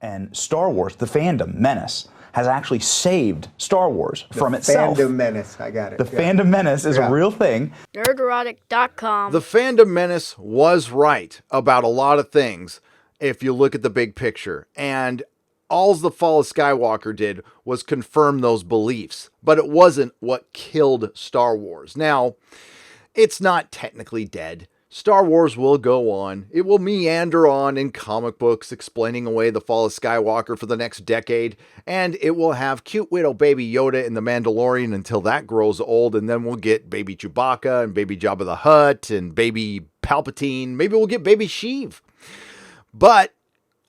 And Star Wars, the Fandom Menace, has actually saved Star Wars from itself. Fandom Menace, I got it. The Fandom Menace is a real thing. Nerdrotic.com. The Fandom Menace was right about a lot of things if you look at the big picture. And all the Fall of Skywalker did was confirm those beliefs. But it wasn't what killed Star Wars. Now, it's not technically dead. Star Wars will go on. It will meander on in comic books explaining away the Fall of Skywalker for the next decade. And it will have cute little baby Yoda in The Mandalorian until that grows old. And then we'll get baby Chewbacca and baby Jabba the Hutt and baby Palpatine. Maybe we'll get baby Sheev. But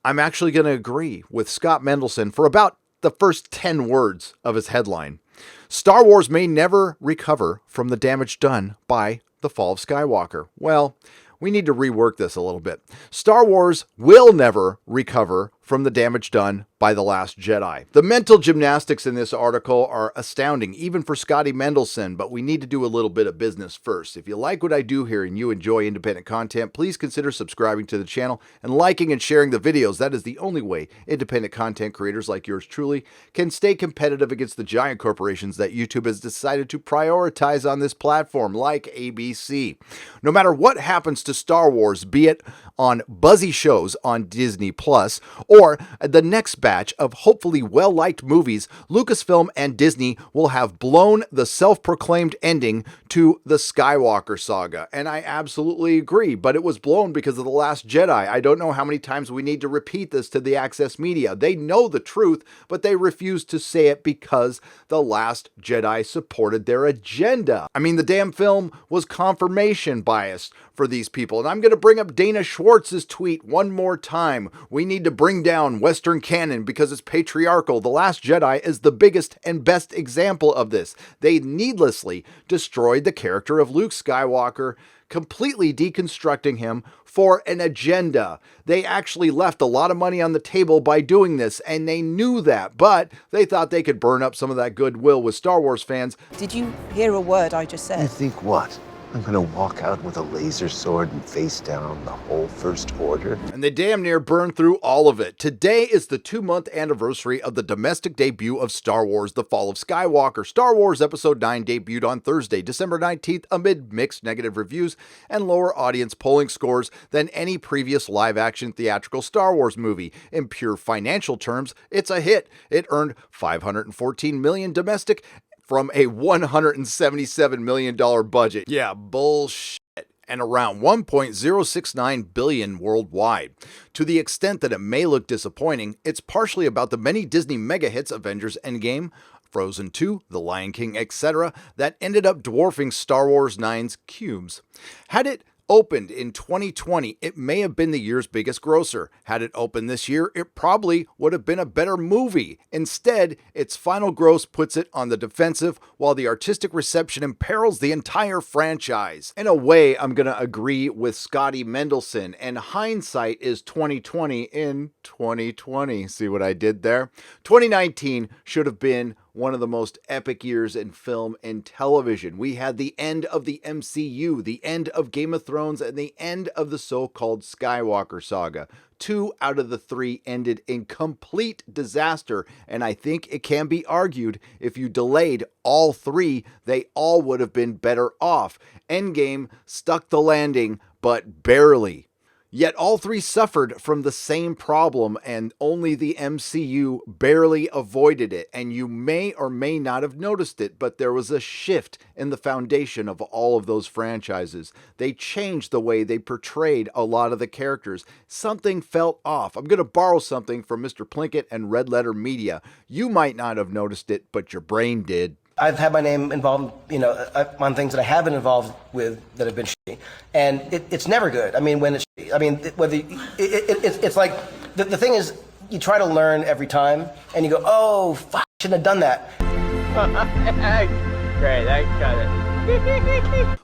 I'm actually going to agree with Scott Mendelson for about the first 10 words of his headline. Star Wars may never recover from the damage done by the Fall of Skywalker. Well, we need to rework this a little bit. Star Wars will never recover from the damage done by The Last Jedi. The mental gymnastics in this article are astounding, even for Scotty Mendelson, but we need to do a little bit of business first. If you like what I do here and you enjoy independent content, please consider subscribing to the channel and liking and sharing the videos. That is the only way independent content creators like yours truly can stay competitive against the giant corporations that YouTube has decided to prioritize on this platform, like ABC. No matter what happens to Star Wars, be it on buzzy shows on Disney Plus or the next batch of hopefully well-liked movies, Lucasfilm and Disney will have blown the self-proclaimed ending to the Skywalker saga. And I absolutely agree, but it was blown because of The Last Jedi. I don't know how many times we need to repeat this to the Access media. They know the truth, but they refuse to say it because The Last Jedi supported their agenda. I mean, the damn film was confirmation bias for these people. And I'm going to bring up Dana Schwartz's tweet one more time. We need to bring down Western canon because it's patriarchal. The Last Jedi is the biggest and best example of this. They needlessly destroyed the character of Luke Skywalker, completely deconstructing him for an agenda. They actually left a lot of money on the table by doing this, and they knew that, but they thought they could burn up some of that goodwill with Star Wars fans. Did you hear a word I just said? You think what? I'm gonna walk out with a laser sword and face down the whole First Order? And they damn near burned through all of it. Today is the 2-month anniversary of the domestic debut of Star Wars: The Fall of Skywalker. Star Wars Episode 9 debuted on Thursday, December 19th, amid mixed negative reviews and lower audience polling scores than any previous live-action theatrical Star Wars movie. In pure financial terms, it's a hit. It earned $514 million domestic from a $177 million budget. Yeah, bullshit. And around $1.069 billion worldwide. To the extent that it may look disappointing, it's partially about the many Disney mega hits Avengers Endgame, Frozen 2, The Lion King, etc. that ended up dwarfing Star Wars 9's cubes. Had it opened in 2020, it may have been the year's biggest grosser. Had it opened this year, it probably would have been a better movie. Instead, its final gross puts it on the defensive, while the artistic reception imperils the entire franchise. In a way, I'm going to agree with Scotty Mendelson, and hindsight is 2020 in 2020. See what I did there? 2019 should have been one of the most epic years in film and television. We had the end of the MCU, the end of Game of Thrones, and the end of the so-called Skywalker saga. 2 out of the 3 ended in complete disaster, and I think it can be argued if you delayed all 3, they all would have been better off. Endgame stuck the landing, but barely. Yet all 3 suffered from the same problem, and only the MCU barely avoided it. And you may or may not have noticed it, but there was a shift in the foundation of all of those franchises. They changed the way they portrayed a lot of the characters. Something felt off. I'm going to borrow something from Mr. Plinkett and Red Letter Media. You might not have noticed it, but your brain did. I've had my name involved, on things that I have been involved with that have been shitty, and it's never good. I mean, when it's shitty. I mean, it's like the thing is, you try to learn every time, and you go, oh, fuck, I shouldn't have done that. Great, I got it.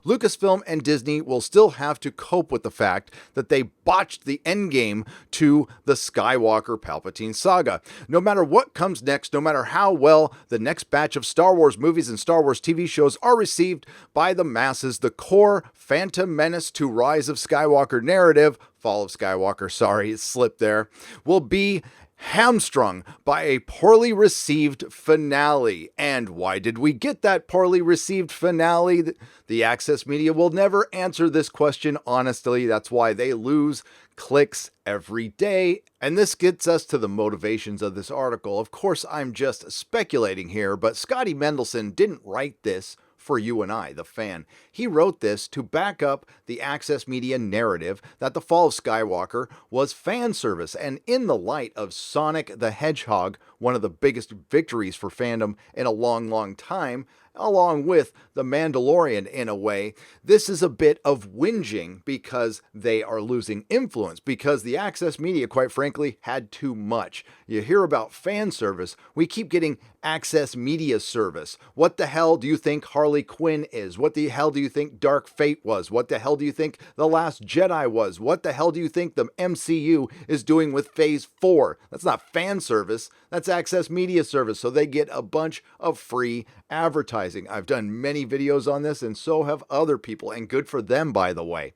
Lucasfilm and Disney will still have to cope with the fact that they botched the endgame to the Skywalker Palpatine saga. No matter what comes next, no matter how well the next batch of Star Wars movies and Star Wars TV shows are received by the masses, the core Phantom Menace to Rise of Skywalker narrative, Fall of Skywalker, sorry, it slipped there, will be hamstrung by a poorly received finale. And why did we get that poorly received finale? The Access Media will never answer this question honestly. That's why they lose clicks every day. And this gets us to the motivations of this article. Of course, I'm just speculating here, but Scotty Mendelson didn't write this for you and I, the fan. He wrote this to back up the Access Media narrative that the Fall of Skywalker was fan service, and in the light of Sonic the Hedgehog, one of the biggest victories for fandom in a long, long time, along with The Mandalorian in a way, this is a bit of whinging because they are losing influence, because the Access Media, quite frankly, had too much. You hear about fan service, we keep getting Access Media service. What the hell do you think Harley Quinn is? What the hell do you think Dark Fate was? What the hell do you think The Last Jedi was? What the hell do you think the MCU is doing with Phase 4? That's not fan service, that's Access Media service, so they get a bunch of free advertising. I've done many videos on this, and so have other people, and good for them, by the way.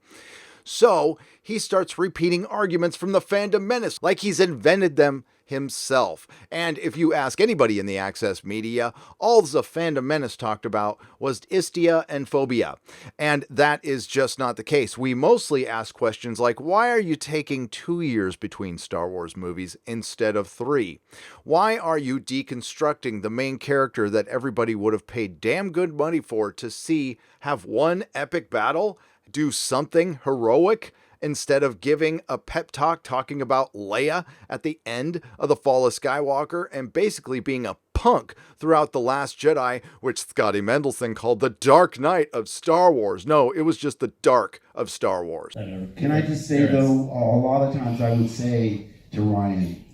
So he starts repeating arguments from the Fandom Menace like he's invented them himself. And if you ask anybody in the Access Media, all the Fandom Menace talked about was Istia and phobia. And that is just not the case. We mostly ask questions like, why are you taking 2 years between Star Wars movies instead of 3? Why are you deconstructing the main character that everybody would have paid damn good money for to see have one epic battle, do something heroic, instead of giving a pep talk talking about Leia at the end of The Fall of Skywalker and basically being a punk throughout The Last Jedi, which Scotty Mendelson called the Dark Knight of Star Wars. No, it was just the dark of Star Wars. Can I just say, though, a lot of times I would say to Ryan,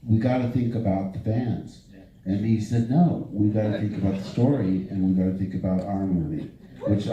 we got to think about the fans. And he said, no, we got to think about the story and we got to think about our movie, which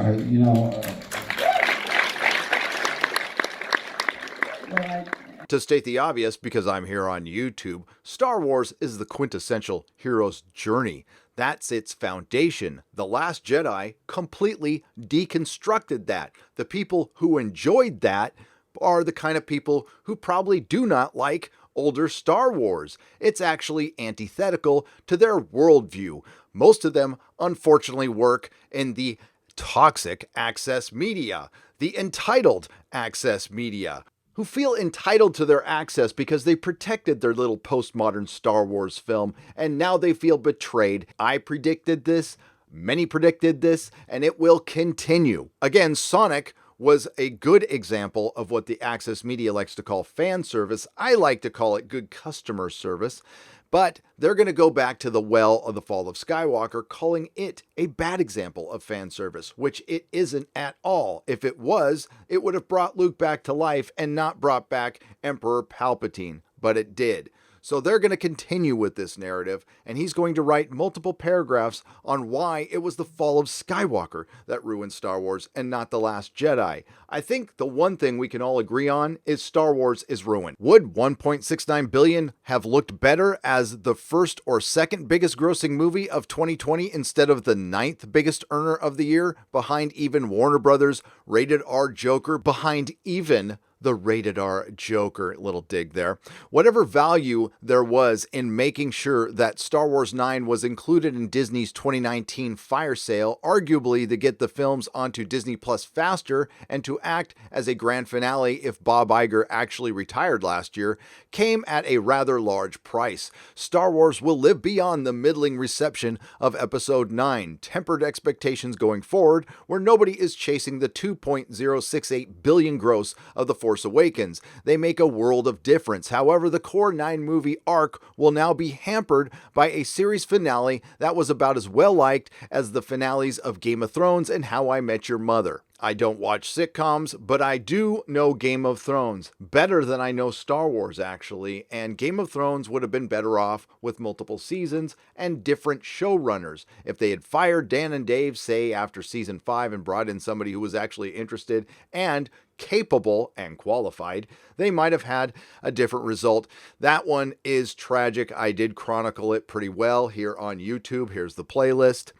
To state the obvious, because I'm here on YouTube, Star Wars is the quintessential hero's journey. That's its foundation. The Last Jedi completely deconstructed that. The people who enjoyed that are the kind of people who probably do not like older Star Wars. It's actually antithetical to their worldview. Most of them, unfortunately, work in the toxic Access Media, the entitled Access Media, who feel entitled to their access because they protected their little postmodern Star Wars film, and now they feel betrayed. I predicted this, many predicted this, and it will continue. Again, Sonic was a good example of what the Access Media likes to call fan service. I like to call it good customer service. But they're going to go back to the well of The Fall of Skywalker, calling it a bad example of fan service, which it isn't at all. If it was, it would have brought Luke back to life and not brought back Emperor Palpatine, but it did. So they're going to continue with this narrative, and he's going to write multiple paragraphs on why it was the Fall of Skywalker that ruined Star Wars and not The Last Jedi. I think the one thing we can all agree on is Star Wars is ruined. Would $1.69 billion have looked better as the first or second biggest grossing movie of 2020 instead of the 9th biggest earner of the year, behind even Warner Brothers' rated R Joker, behind even the rated R Joker? Little dig there. Whatever value there was in making sure that Star Wars 9 was included in Disney's 2019 fire sale, arguably to get the films onto Disney Plus faster and to act as a grand finale if Bob Iger actually retired last year, came at a rather large price. Star Wars will live beyond the middling reception of Episode 9, tempered expectations going forward, where nobody is chasing the $2.068 billion gross of The Force Awakens. They make a world of difference. However, the core 9 movie arc will now be hampered by a series finale that was about as well liked as the finales of Game of Thrones and How I Met Your Mother. I don't watch sitcoms, but I do know Game of Thrones better than I know Star Wars, actually, and Game of Thrones would have been better off with multiple seasons and different showrunners. If they had fired Dan and Dave, say, after season 5 and brought in somebody who was actually interested and capable and qualified, they might have had a different result. That one is tragic. I did chronicle it pretty well here on YouTube. Here's the playlist.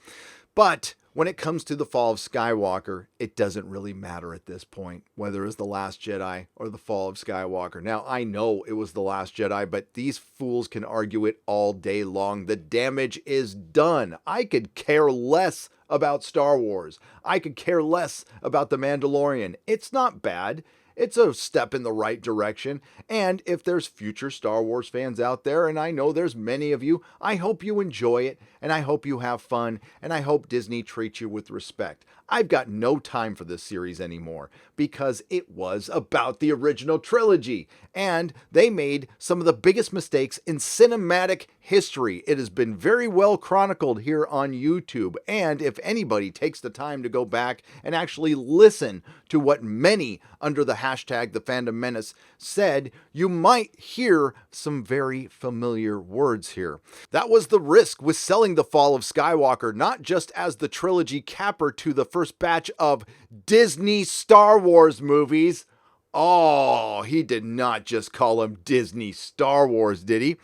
But When it comes to the Fall of Skywalker, it doesn't really matter at this point whether it's the Last Jedi or the Fall of Skywalker. Now, I know it was the Last Jedi, but these fools can argue it all day long. The damage is done. I could care less about Star Wars. I could care less about The Mandalorian. It's not bad. It's a step in the right direction. And if there's future Star Wars fans out there, and I know there's many of you, I hope you enjoy it, and I hope you have fun, and I hope Disney treats you with respect. I've got no time for this series anymore because it was about the original trilogy, and they made some of the biggest mistakes in cinematic history. It has been very well chronicled here on YouTube, and if anybody takes the time to go back and actually listen to what many under the hashtag the Fandom Menace said, you might hear some very familiar words here. That was the risk with selling the Fall of Skywalker, not just as the trilogy capper to the first batch of Disney Star Wars movies. Oh, he did not just call them Disney Star Wars, did he?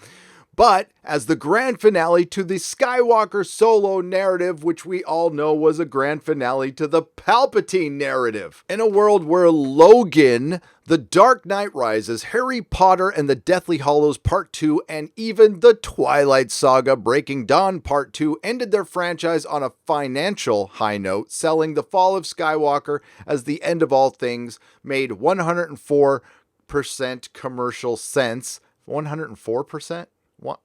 But as the grand finale to the Skywalker solo narrative, which we all know was a grand finale to the Palpatine narrative. In a world where Logan, The Dark Knight Rises, Harry Potter and the Deathly Hallows Part 2, and even the Twilight Saga Breaking Dawn Part 2 ended their franchise on a financial high note, selling The Fall of Skywalker as the end of all things made 104% commercial sense. 104%? What?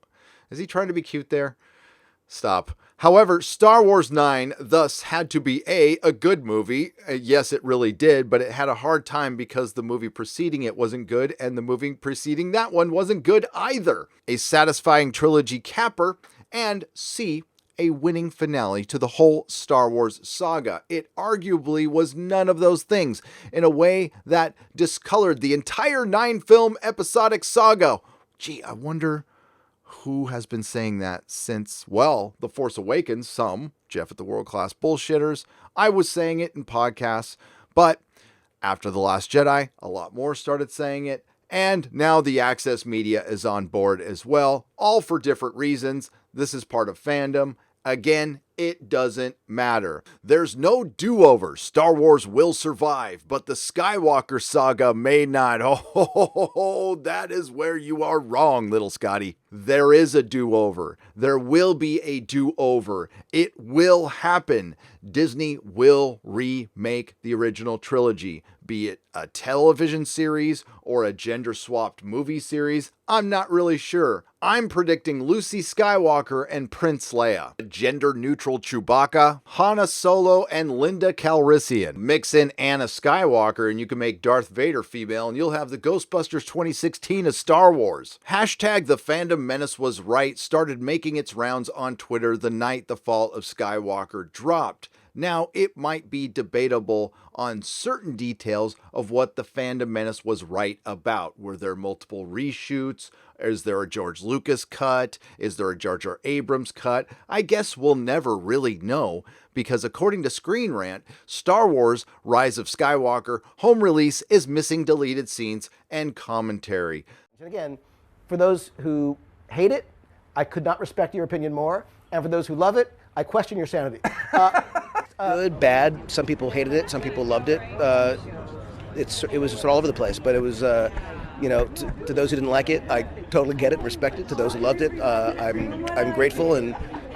Is he trying to be cute there? Stop. However, Star Wars 9 thus had to be a good movie. Yes, it really did, but it had a hard time because the movie preceding it wasn't good, and the movie preceding that one wasn't good either. A satisfying trilogy capper, and C, a winning finale to the whole Star Wars saga. It arguably was none of those things in a way that discolored the entire 9-film episodic saga. Gee, I wonder who has been saying that since, well, The Force Awakens. Some, Jeff at the World Class Bullshitters. I was saying it in podcasts, but after The Last Jedi, a lot more started saying it, and now the Access Media is on board as well, all for different reasons. This is part of fandom. Again, it doesn't matter. There's no do-over. Star Wars will survive, but the Skywalker saga may not. Oh, that is where you are wrong, little Scotty. There is a do-over. There will be a do-over. It will happen. Disney will remake the original trilogy, be it a television series or a gender-swapped movie series. I'm not really sure. I'm predicting Lucy Skywalker and Prince Leia, a gender-neutral Chewbacca, Han Solo, and Linda Calrissian. Mix in Anna Skywalker and you can make Darth Vader female, and you'll have the Ghostbusters 2016 of Star Wars. Hashtag the Fandom Menace was right started making its rounds on Twitter the night the Fall of Skywalker dropped. Now, it might be debatable on certain details of what the Fandom Menace was right about. Were there multiple reshoots? Is there a George Lucas cut? Is there a Jar Jar Abrams cut? I guess we'll never really know, because according to Screen Rant, Star Wars Rise of Skywalker home release is missing deleted scenes and commentary. And again, for those who hate it, I could not respect your opinion more. And for those who love it, I question your sanity. Good, bad. Some people hated it. Some people loved it. It was just all over the place. But it was, to those who didn't like it, I totally get it, respect it. To those who loved it, I'm grateful and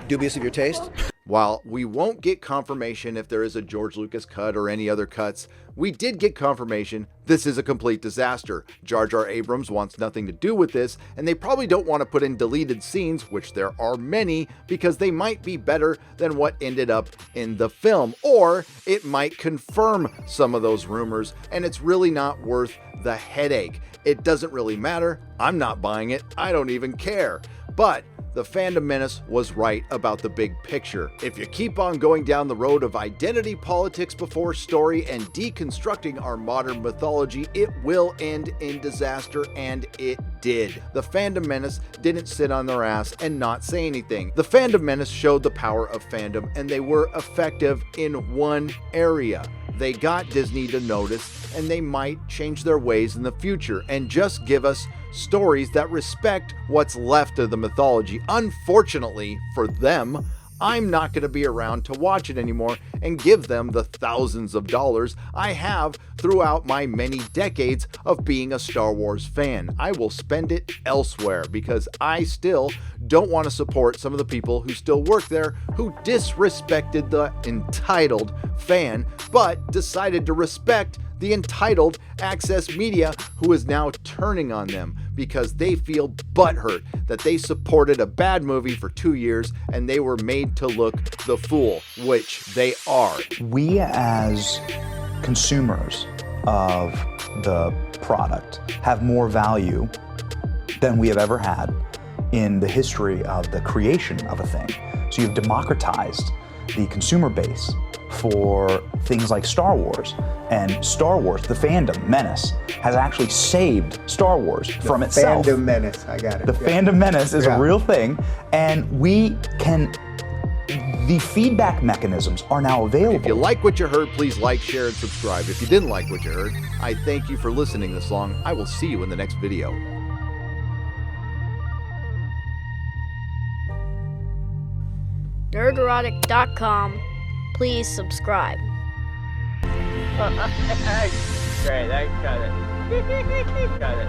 dubious of your taste. While we won't get confirmation if there is a George Lucas cut or any other cuts, we did get confirmation this is a complete disaster. Jar Jar Abrams wants nothing to do with this, and they probably don't want to put in deleted scenes, which there are many, because they might be better than what ended up in the film, or it might confirm some of those rumors, and it's really not worth the headache. It doesn't really matter. I'm not buying it. I don't even care. But the Fandom Menace was right about the big picture. If you keep on going down the road of identity politics before story and deconstructing our modern mythology, it will end in disaster, and it did. The Fandom Menace didn't sit on their ass and not say anything. The Fandom Menace showed the power of fandom, and they were effective in one area. They got Disney to notice, and they might change their ways in the future and just give us stories that respect what's left of the mythology. Unfortunately for them, I'm not going to be around to watch it anymore and give them the thousands of dollars I have throughout my many decades of being a Star Wars fan. I will spend it elsewhere because I still don't want to support some of the people who still work there who disrespected the entitled fan, but decided to respect the entitled access media who is now turning on them because they feel butthurt that they supported a bad movie for 2 years and they were made to look the fool, which they are. We as consumers of the product have more value than we have ever had in the history of the creation of a thing. So you've democratized the consumer base for things like Star Wars. And Star Wars, the Fandom Menace, has actually saved Star Wars from itself. Fandom Menace, I got it. The Fandom Menace is a real thing, and the feedback mechanisms are now available. If you like what you heard, please like, share, and subscribe. If you didn't like what you heard, I thank you for listening this long. I will see you in the next video. Nerdrotic.com. Please subscribe. Great, I got it. Got it.